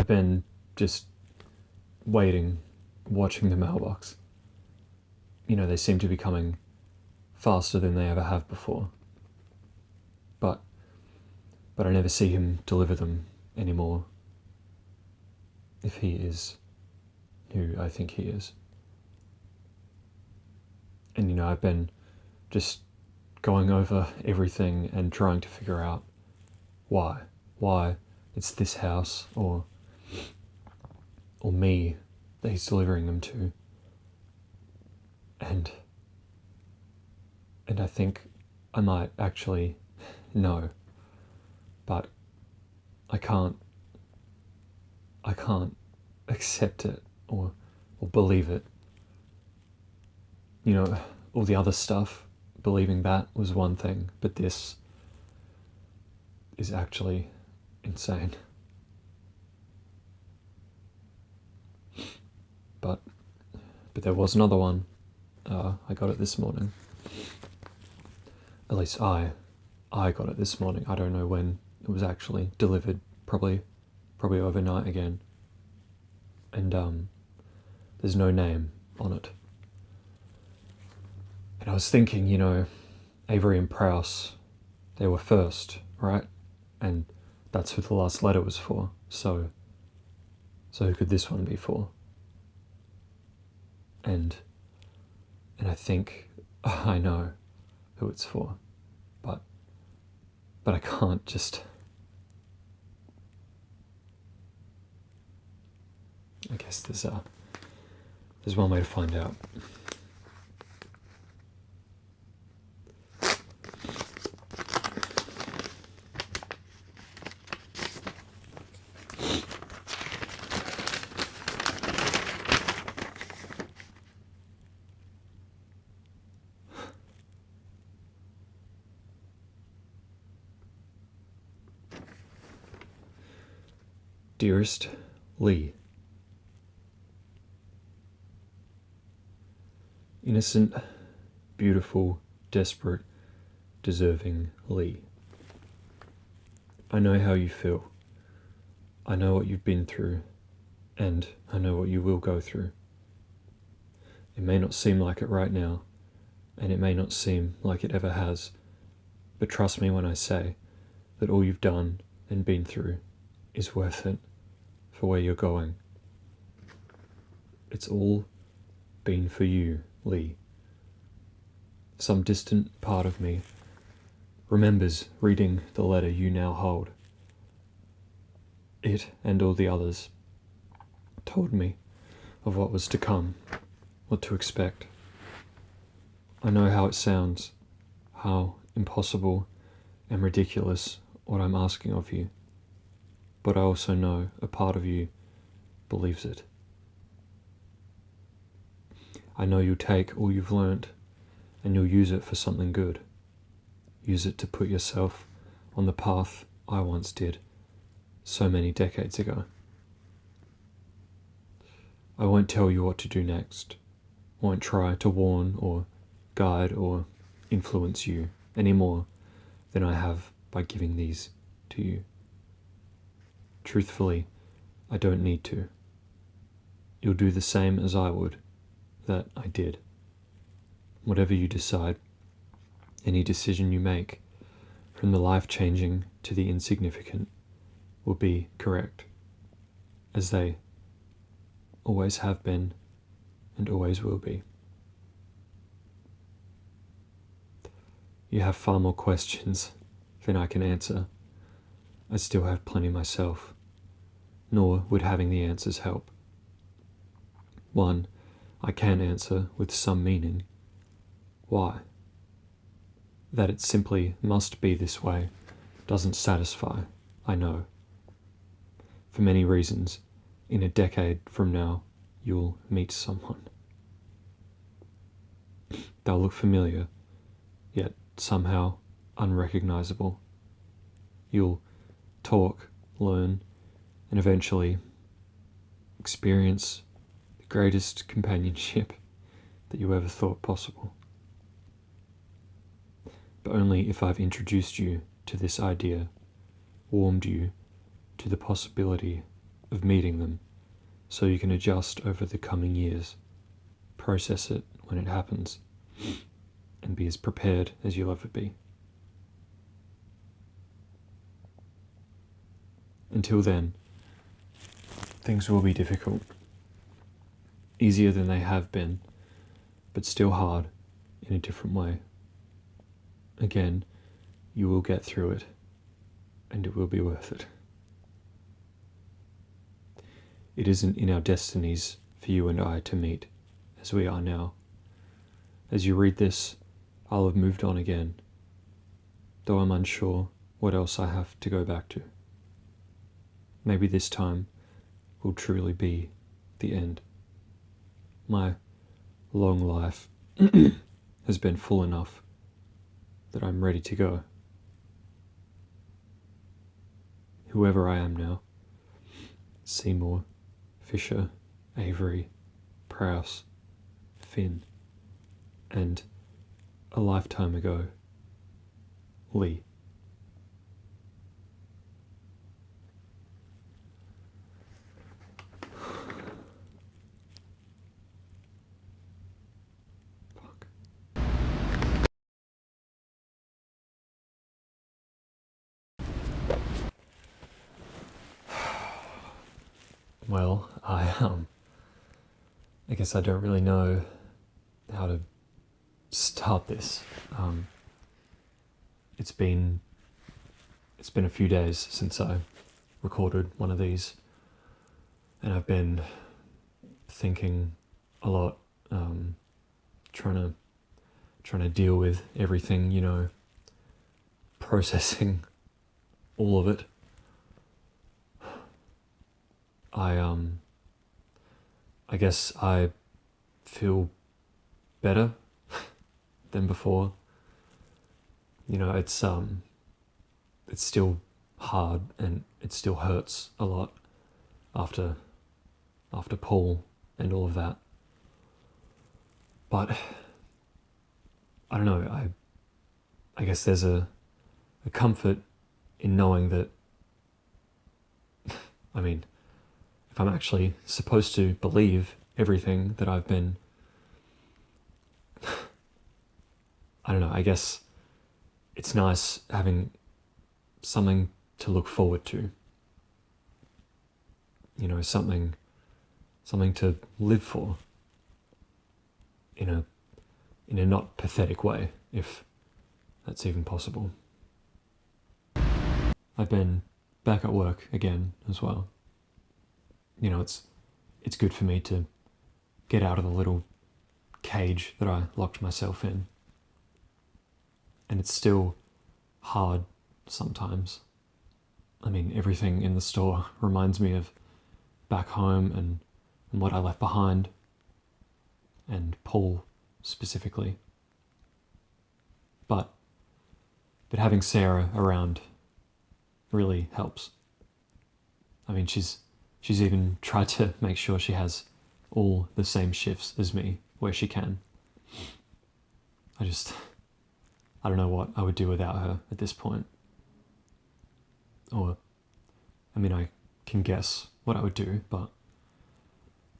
I've been just waiting, watching the mailbox. They seem to be coming faster than they ever have before. But I never see him deliver them anymore, if he is who I think he is. And I've been just going over everything and trying to figure out why it's this house or me that he's delivering them to. And I think I might actually know, but I can't accept it or believe it. All the other stuff, believing that was one thing, but this is actually insane. But there was another one. I got it this morning. At least I got it this morning. I don't know when it was actually delivered. Probably overnight again. And there's no name on it. And I was thinking, Avery and Prowse, they were first, right? And that's who the last letter was for. So who could this one be for? And I think I know who it's for, but I can't just. I guess there's one way to find out. Dearest Lee, innocent, beautiful, desperate, deserving Lee. I know how you feel. I know what you've been through, and I know what you will go through. It may not seem like it right now, and it may not seem like it ever has, but trust me when I say that all you've done and been through is worth it for where you're going. It's all been for you, Lee. Some distant part of me remembers reading the letter you now hold. It and all the others told me of what was to come, what to expect. I know how it sounds, how impossible and ridiculous what I'm asking of you, but I also know a part of you believes it. I know you'll take all you've learnt and you'll use it for something good. Use it to put yourself on the path I once did so many decades ago. I won't tell you what to do next. Won't try to warn or guide or influence you any more than I have by giving these to you. Truthfully, I don't need to. You'll do the same as I would, that I did. Whatever you decide, any decision you make, from the life-changing to the insignificant, will be correct, as they always have been and always will be. You have far more questions than I can answer. I still have plenty myself, nor would having the answers help. One I can answer with some meaning. Why? That it simply must be this way doesn't satisfy, I know. For many reasons, in a decade from now, you'll meet someone. They'll look familiar, yet somehow unrecognizable. You'll talk, learn, and eventually experience the greatest companionship that you ever thought possible. But only if I've introduced you to this idea, warmed you to the possibility of meeting them so you can adjust over the coming years, process it when it happens, and be as prepared as you'll ever be. Until then, things will be difficult, easier than they have been, but still hard in a different way. Again, you will get through it, and it will be worth it. It isn't in our destinies for you and I to meet as we are now. As you read this, I'll have moved on again, though I'm unsure what else I have to go back to. Maybe this time will truly be the end. My long life has been full enough that I'm ready to go. Whoever I am now, Seymour, Fisher, Avery, Prowse, Finn, and a lifetime ago, Lee. Well, I guess I don't really know how to start this. It's been a few days since I recorded one of these, and I've been thinking a lot, trying to deal with everything, processing all of it. I guess I feel better than before. It's still hard and it still hurts a lot after Paul and all of that. But I don't know, I guess there's a comfort in knowing that if I'm actually supposed to believe everything that I've been, I don't know, I guess it's nice having something to look forward to. Something to live for in a not pathetic way, if that's even possible. I've been back at work again as well. It's good for me to get out of the little cage that I locked myself in. And it's still hard sometimes. Everything in the store reminds me of back home and what I left behind, and Paul specifically. But having Sarah around really helps. She's even tried to make sure she has all the same shifts as me where she can. I don't know what I would do without her at this point. Or, I can guess what I would do, but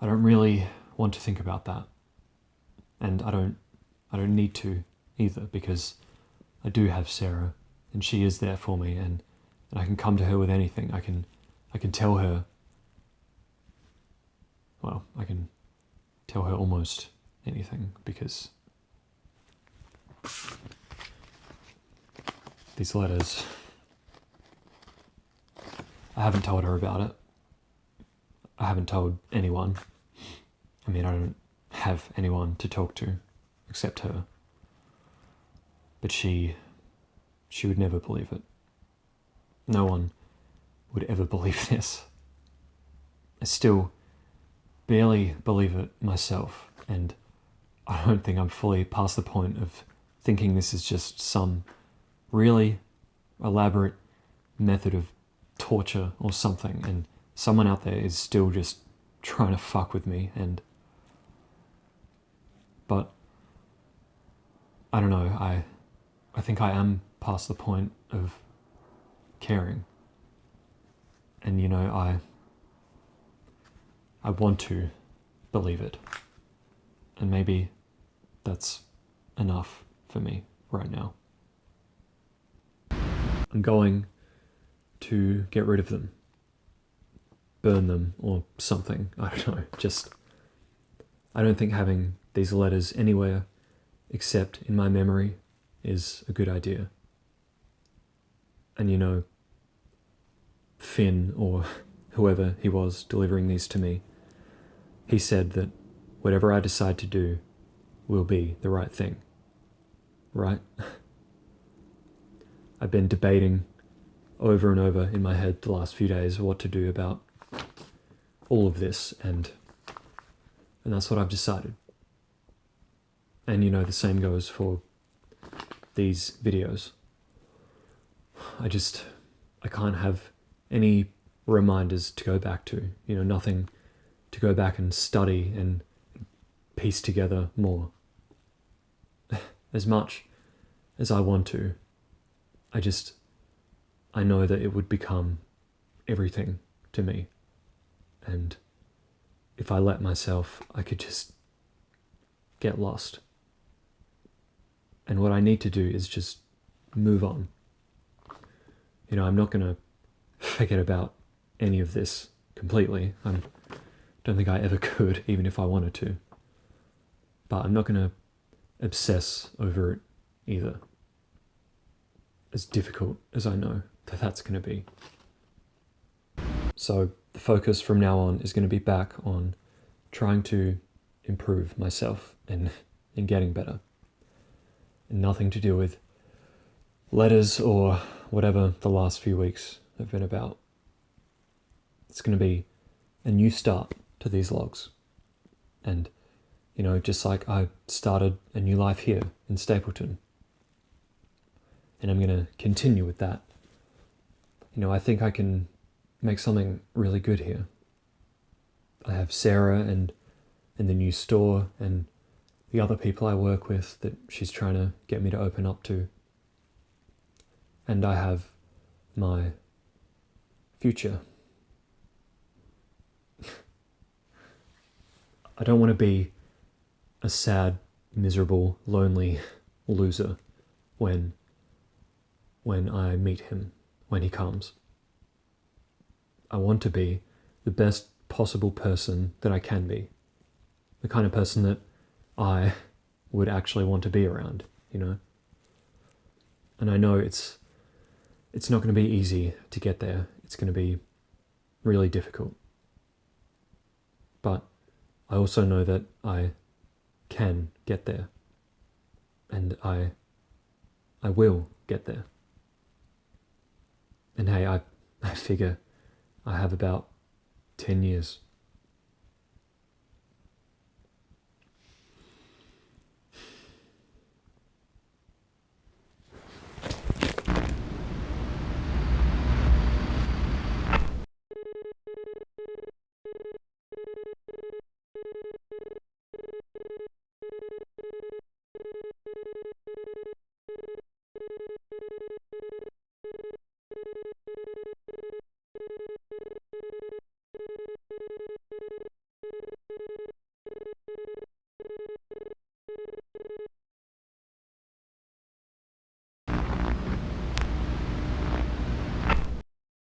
I don't really want to think about that. And I don't need to either, because I do have Sarah, and she is there for me, and I can come to her with anything. I can tell her, I can tell her almost anything, because these letters, I haven't told her about it. I haven't told anyone. I don't have anyone to talk to except her. But she would never believe it. No one would ever believe this. I still barely believe it myself, and I don't think I'm fully past the point of thinking this is just some really elaborate method of torture or something, and someone out there is still just trying to fuck with me. But I don't know, I think I am past the point of caring. And I want to believe it. And maybe that's enough for me right now. I'm going to get rid of them. Burn them or something. I don't know. I don't think having these letters anywhere except in my memory is a good idea. And you know, Finn, or whoever he was delivering these to me, he said that whatever I decide to do will be the right thing. Right? I've been debating over and over in my head the last few days what to do about all of this, and that's what I've decided. And you know, the same goes for these videos. I can't have any reminders to go back to, you know, nothing to go back and study and piece together more. As much as I want to, I know that it would become everything to me. And if I let myself, I could just get lost. And what I need to do is just move on. You know, I'm not going to forget about any of this completely. I don't think I ever could, even if I wanted to. But I'm not going to obsess over it either. As difficult as I know that that's going to be. So the focus from now on is going to be back on trying to improve myself and getting better. And nothing to do with letters or whatever the last few weeks have been about. It's going to be a new start to these logs. And, you know, just like I started a new life here in Stapleton. And I'm going to continue with that. You know, I think I can make something really good here. I have Sarah and the new store and the other people I work with that she's trying to get me to open up to. And I have my future. I don't want to be a sad, miserable, lonely loser when I meet him, when he comes. I want to be the best possible person that I can be. The kind of person that I would actually want to be around, you know? And I know it's not going to be easy to get there. It's going to be really difficult. But I also know that I can get there. And I will get there. And hey, I figure I have about 10 years